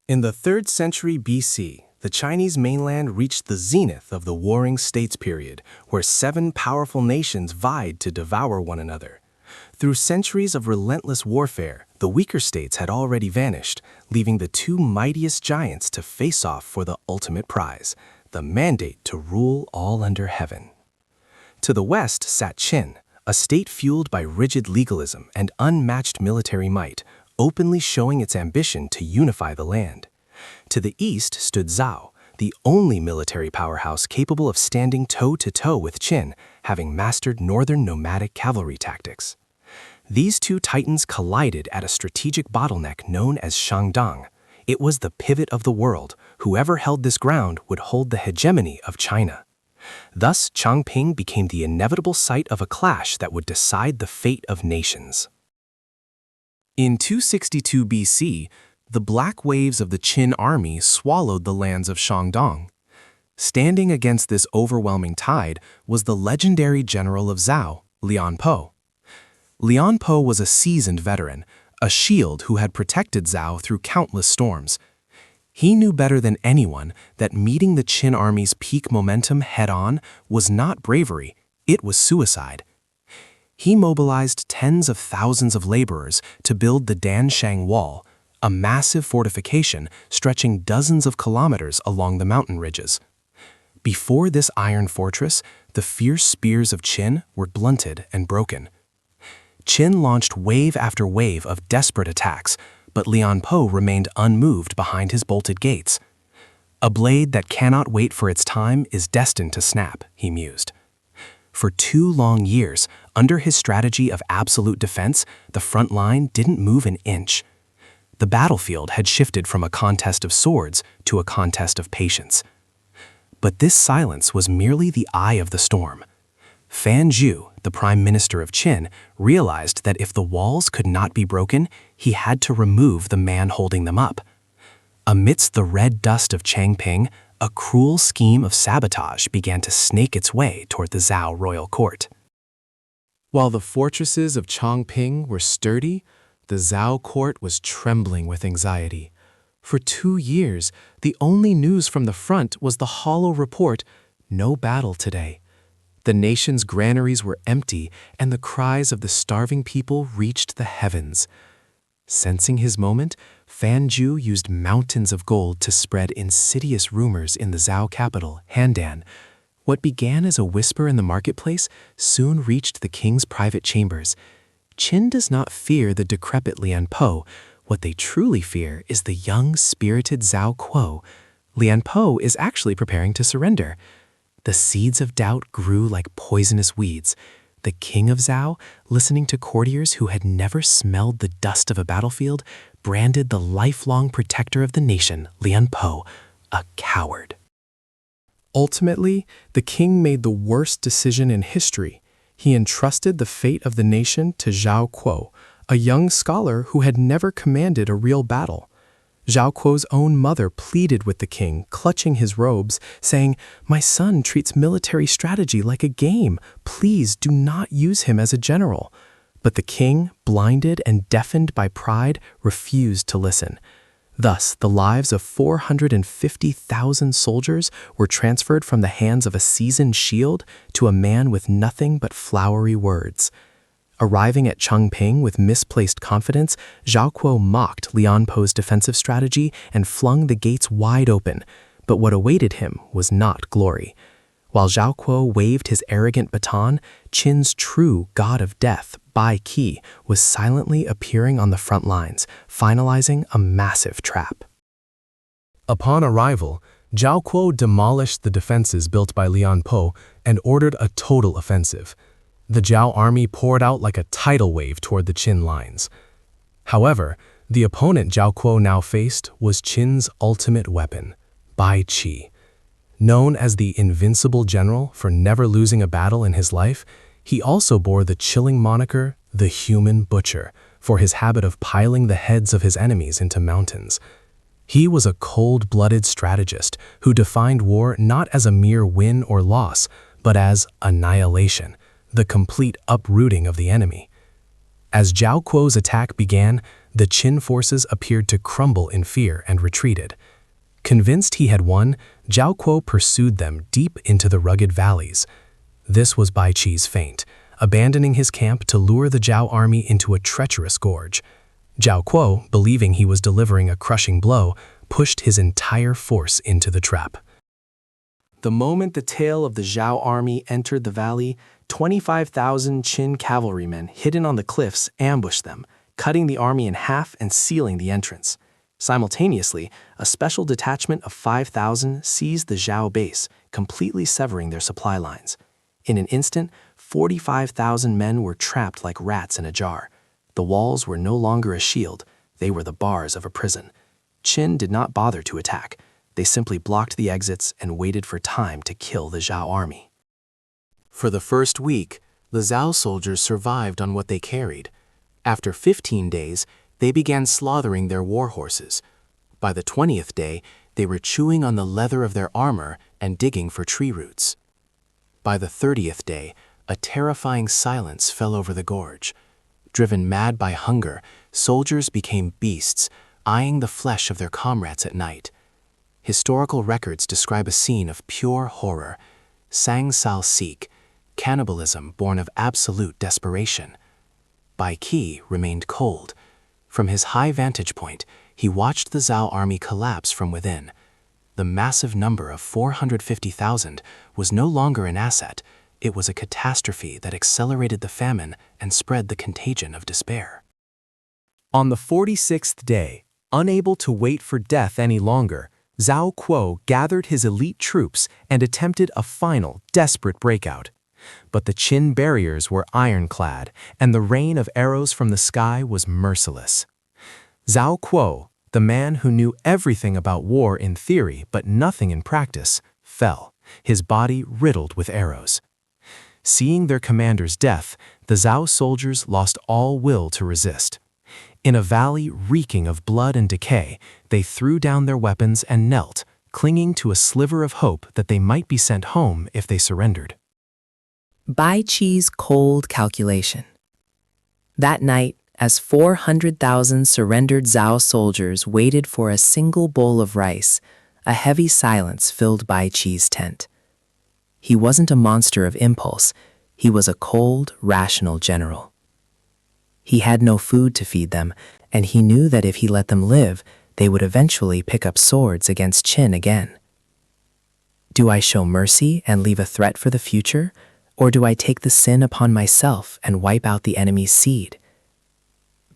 In the 3rd century BC, the Chinese mainland reached the zenith of the Warring States period, where 7 powerful nations vied to devour one another. Through centuries of relentless warfare, the weaker states had already vanished, leaving the 2 mightiest giants to face off for the ultimate prize, the mandate to rule all under heaven. To the west sat Qin, a state fueled by rigid legalism and unmatched military might, openly showing its ambition to unify the land. To the east stood Zhao, the only military powerhouse capable of standing toe-to-toe with Qin, having mastered northern nomadic cavalry tactics. These 2 titans collided at a strategic bottleneck known as Shandong. It was the pivot of the world. Whoever held this ground would hold the hegemony of China. Thus, Changping became the inevitable site of a clash that would decide the fate of nations. In 262 BC, the black waves of the Qin army swallowed the lands of Shandong. Standing against this overwhelming tide was the legendary general of Zhao, Lian Po. Lian Po was a seasoned veteran, a shield who had protected Zhao through countless storms. He knew better than anyone that meeting the Qin army's peak momentum head-on was not bravery, it was suicide. He mobilized tens of thousands of laborers to build the Danshang Wall, a massive fortification stretching dozens of kilometers along the mountain ridges. Before this iron fortress, the fierce spears of Qin were blunted and broken. Qin launched wave after wave of desperate attacks, but Lian Po remained unmoved behind his bolted gates. A blade that cannot wait for its time is destined to snap, he mused. For 2 long years, under his strategy of absolute defense, the front line didn't move an inch. The battlefield had shifted from a contest of swords to a contest of patience. But this silence was merely the eye of the storm. Fan Zhu, the prime minister of Qin, realized that if the walls could not be broken, he had to remove the man holding them up. Amidst the red dust of Changping, a cruel scheme of sabotage began to snake its way toward the Zhao royal court. While the fortresses of Changping were sturdy, the Zhao court was trembling with anxiety. For 2 years, the only news from the front was the hollow report, "No battle today." The nation's granaries were empty, and the cries of the starving people reached the heavens. Sensing his moment, Fan Zhu used mountains of gold to spread insidious rumors in the Zhao capital, Handan. What began as a whisper in the marketplace soon reached the king's private chambers. Qin does not fear the decrepit Lian Po. What they truly fear is the young, spirited Zhao Kuo. Lian Po is actually preparing to surrender. The seeds of doubt grew like poisonous weeds. The king of Zhao, listening to courtiers who had never smelled the dust of a battlefield, branded the lifelong protector of the nation, Lian Po, a coward. Ultimately, the king made the worst decision in history. He entrusted the fate of the nation to Zhao Kuo, a young scholar who had never commanded a real battle. Zhao Kuo's own mother pleaded with the king, clutching his robes, saying, "My son treats military strategy like a game. Please do not use him as a general." But the king, blinded and deafened by pride, refused to listen. Thus, the lives of 450,000 soldiers were transferred from the hands of a seasoned shield to a man with nothing but flowery words. Arriving at Changping with misplaced confidence, Zhao Kuo mocked Lian Po's defensive strategy and flung the gates wide open. But what awaited him was not glory. While Zhao Kuo waved his arrogant baton, Qin's true god of death, Bai Qi, was silently appearing on the front lines, finalizing a massive trap. Upon arrival, Zhao Kuo demolished the defenses built by Lian Po and ordered a total offensive. The Zhao army poured out like a tidal wave toward the Qin lines. However, the opponent Zhao Kuo now faced was Qin's ultimate weapon, Bai Qi. Known as the invincible general for never losing a battle in his life, he also bore the chilling moniker, the human butcher, for his habit of piling the heads of his enemies into mountains. He was a cold-blooded strategist who defined war not as a mere win or loss, but as annihilation, the complete uprooting of the enemy. As Zhao Kuo's attack began, The Qin forces appeared to crumble in fear and retreated. Convinced he had won, Zhao Kuo pursued them deep into the rugged valleys. This was Bai Qi's feint, abandoning his camp to lure the Zhao army into a treacherous gorge. Zhao Kuo, believing he was delivering a crushing blow, pushed his entire force into the trap. The moment the tail of the Zhao army entered the valley, 25,000 Qin cavalrymen hidden on the cliffs ambushed them, cutting the army in half and sealing the entrance. Simultaneously, a special detachment of 5,000 seized the Zhao base, completely severing their supply lines. In an instant, 45,000 men were trapped like rats in a jar. The walls were no longer a shield, they were the bars of a prison. Qin did not bother to attack. They simply blocked the exits and waited for time to kill the Zhao army. For the first week, the Zhao soldiers survived on what they carried. After 15 days, they began slaughtering their war horses. By the 20th day, they were chewing on the leather of their armor and digging for tree roots. By the 30th day, a terrifying silence fell over the gorge. Driven mad by hunger, soldiers became beasts, eyeing the flesh of their comrades at night. Historical records describe a scene of pure horror, sang sal sik, cannibalism born of absolute desperation. Bai Qi remained cold. From his high vantage point, he watched the Zhao army collapse from within. The massive number of 450,000 was no longer an asset, it was a catastrophe that accelerated the famine and spread the contagion of despair. On the 46th day, unable to wait for death any longer, Zhao Kuo gathered his elite troops and attempted a final, desperate breakout. But the Qin barriers were ironclad, and the rain of arrows from the sky was merciless. Zhao Kuo, the man who knew everything about war in theory but nothing in practice, fell, his body riddled with arrows. Seeing their commander's death, the Zhao soldiers lost all will to resist. In a valley reeking of blood and decay, they threw down their weapons and knelt, clinging to a sliver of hope that they might be sent home if they surrendered. Bai Qi's cold calculation. That night, as 400,000 surrendered Zhao soldiers waited for a single bowl of rice, a heavy silence filled Bai Qi's tent. He wasn't a monster of impulse, he was a cold, rational general. He had no food to feed them, and he knew that if he let them live, they would eventually pick up swords against Qin again. Do I show mercy and leave a threat for the future, or do I take the sin upon myself and wipe out the enemy's seed?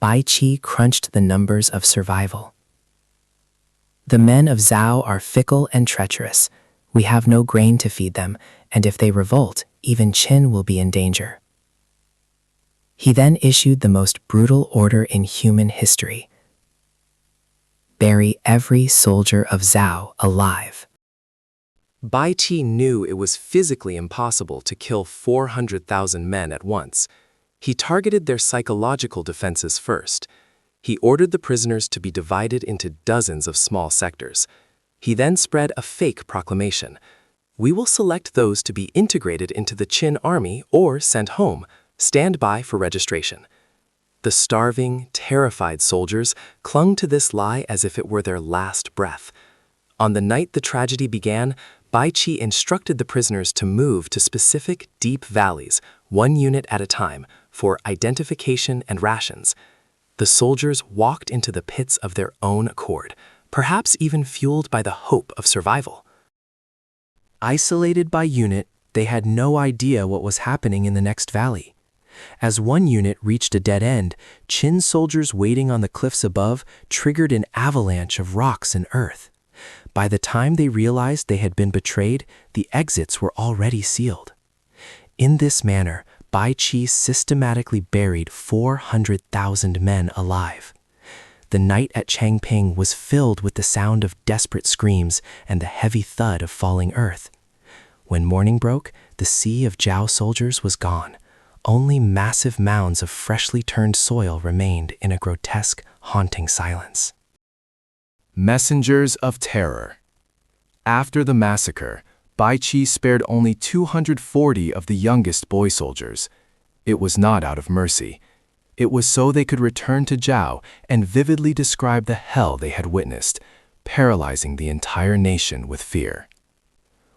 Bai Qi crunched the numbers of survival. The men of Zhao are fickle and treacherous. We have no grain to feed them, and if they revolt, even Qin will be in danger. He then issued the most brutal order in human history. Bury every soldier of Zhao alive. Bai Qi knew it was physically impossible to kill 400,000 men at once. He targeted their psychological defenses first. He ordered the prisoners to be divided into dozens of small sectors. He then spread a fake proclamation. We will select those to be integrated into the Qin army or sent home. Stand by for registration. The starving, terrified soldiers clung to this lie as if it were their last breath. On the night the tragedy began, Bai Qi instructed the prisoners to move to specific deep valleys, one unit at a time, for identification and rations. The soldiers walked into the pits of their own accord, perhaps even fueled by the hope of survival. Isolated by unit, they had no idea what was happening in the next valley. As one unit reached a dead end, Qin soldiers waiting on the cliffs above triggered an avalanche of rocks and earth. By the time they realized they had been betrayed, the exits were already sealed. In this manner, Bai Qi systematically buried 400,000 men alive. The night at Changping was filled with the sound of desperate screams and the heavy thud of falling earth. When morning broke, the sea of Zhao soldiers was gone. Only massive mounds of freshly turned soil remained in a grotesque, haunting silence. Messengers of terror. After the massacre, Bai Qi spared only 240 of the youngest boy soldiers. It was not out of mercy. It was so they could return to Zhao and vividly describe the hell they had witnessed, paralyzing the entire nation with fear.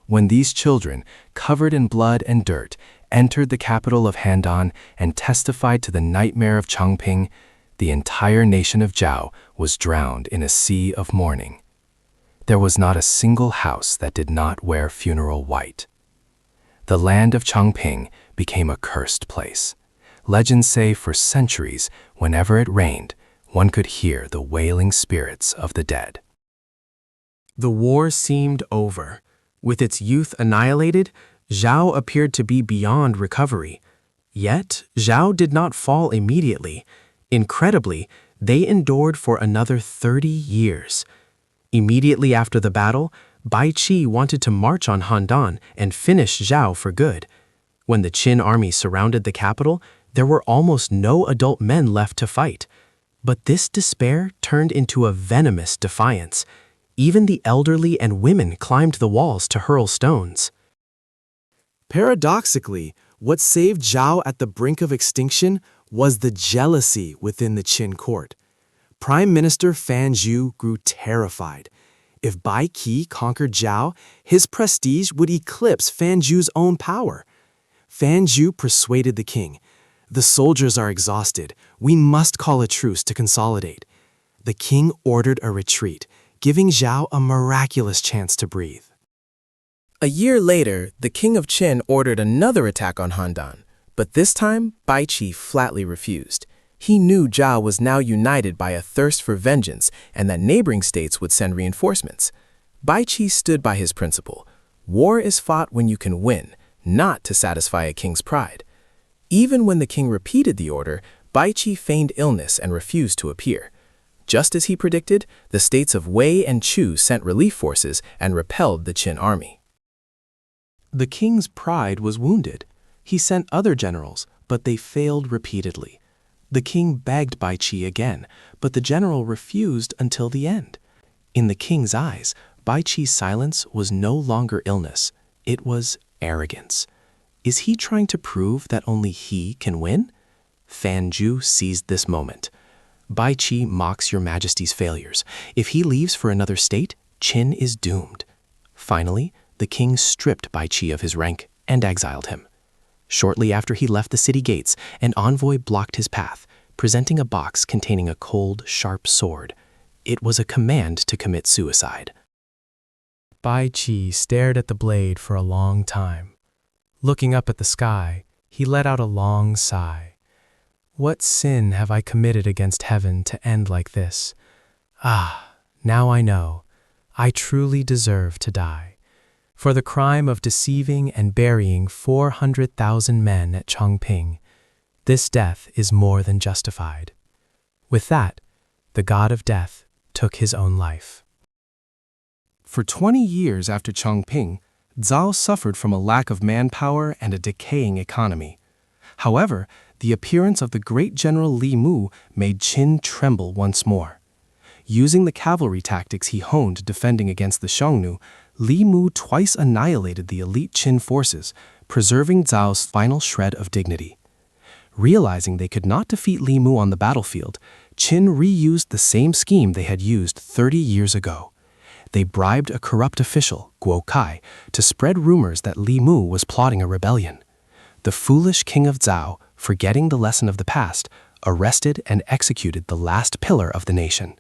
When these children, covered in blood and dirt, entered the capital of Handan and testified to the nightmare of Changping, the entire nation of Zhao was drowned in a sea of mourning. There was not a single house that did not wear funeral white. The land of Changping became a cursed place. Legends say for centuries, whenever it rained, one could hear the wailing spirits of the dead. The war seemed over. With its youth annihilated, Zhao appeared to be beyond recovery. Yet, Zhao did not fall immediately. Incredibly, they endured for another 30 years. Immediately after the battle, Bai Qi wanted to march on Handan and finish Zhao for good. When the Qin army surrounded the capital, there were almost no adult men left to fight. But this despair turned into a venomous defiance. Even the elderly and women climbed the walls to hurl stones. Paradoxically, what saved Zhao at the brink of extinction was the jealousy within the Qin court. Prime Minister Fan Zhu grew terrified. If Bai Qi conquered Zhao, his prestige would eclipse Fan Zhu's own power. Fan Zhu persuaded the king, "The soldiers are exhausted. We must call a truce to consolidate." The king ordered a retreat, giving Zhao a miraculous chance to breathe. A year later, the king of Qin ordered another attack on Handan, but this time Bai Qi flatly refused. He knew Zhao was now united by a thirst for vengeance and that neighboring states would send reinforcements. Bai Qi stood by his principle. War is fought when you can win, not to satisfy a king's pride. Even when the king repeated the order, Bai Qi feigned illness and refused to appear. Just as he predicted, the states of Wei and Chu sent relief forces and repelled the Qin army. The king's pride was wounded. He sent other generals, but they failed repeatedly. The king begged Bai Qi again, but the general refused until the end. In the king's eyes, Bai Qi's silence was no longer illness. It was arrogance. Is he trying to prove that only he can win? Fan Zhu seized this moment. Bai Qi mocks your majesty's failures. If he leaves for another state, Qin is doomed. Finally, the king stripped Bai Qi of his rank and exiled him. Shortly after he left the city gates, an envoy blocked his path, presenting a box containing a cold, sharp sword. It was a command to commit suicide. Bai Qi stared at the blade for a long time. Looking up at the sky, he let out a long sigh. What sin have I committed against heaven to end like this? Ah, now I know. I truly deserve to die. For the crime of deceiving and burying 400,000 men at Changping, this death is more than justified. With that, the god of death took his own life. For 20 years after Changping, Zhao suffered from a lack of manpower and a decaying economy. However, the appearance of the great general Li Mu made Qin tremble once more. Using the cavalry tactics he honed defending against the Xiongnu, Li Mu twice annihilated the elite Qin forces, preserving Zhao's final shred of dignity. Realizing they could not defeat Li Mu on the battlefield, Qin reused the same scheme they had used 30 years ago. They bribed a corrupt official, Guo Kai, to spread rumors that Li Mu was plotting a rebellion. The foolish king of Zhao, forgetting the lesson of the past, arrested and executed the last pillar of the nation.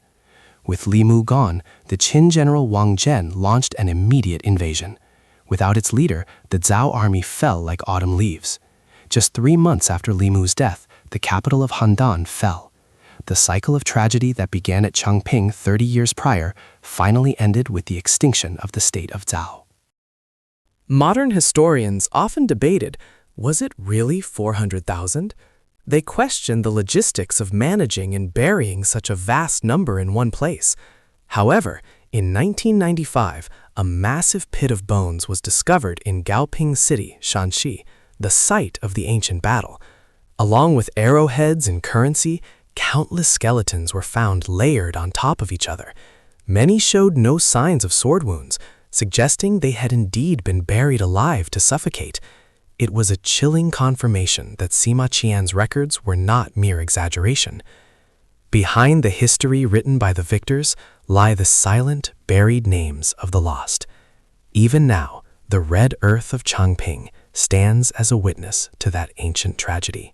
With Li Mu gone, the Qin general Wang Zhen launched an immediate invasion. Without its leader, the Zhao army fell like autumn leaves. Just 3 months after Li Mu's death, the capital of Handan fell. The cycle of tragedy that began at Changping 30 years prior finally ended with the extinction of the state of Zhao. Modern historians often debated, was it really 400,000? They questioned the logistics of managing and burying such a vast number in one place. However, in 1995, a massive pit of bones was discovered in Gaoping City, Shanxi, the site of the ancient battle. Along with arrowheads and currency, countless skeletons were found layered on top of each other. Many showed no signs of sword wounds, suggesting they had indeed been buried alive to suffocate. It was a chilling confirmation that Sima Qian's records were not mere exaggeration. Behind the history written by the victors lie the silent, buried names of the lost. Even now, the red earth of Changping stands as a witness to that ancient tragedy.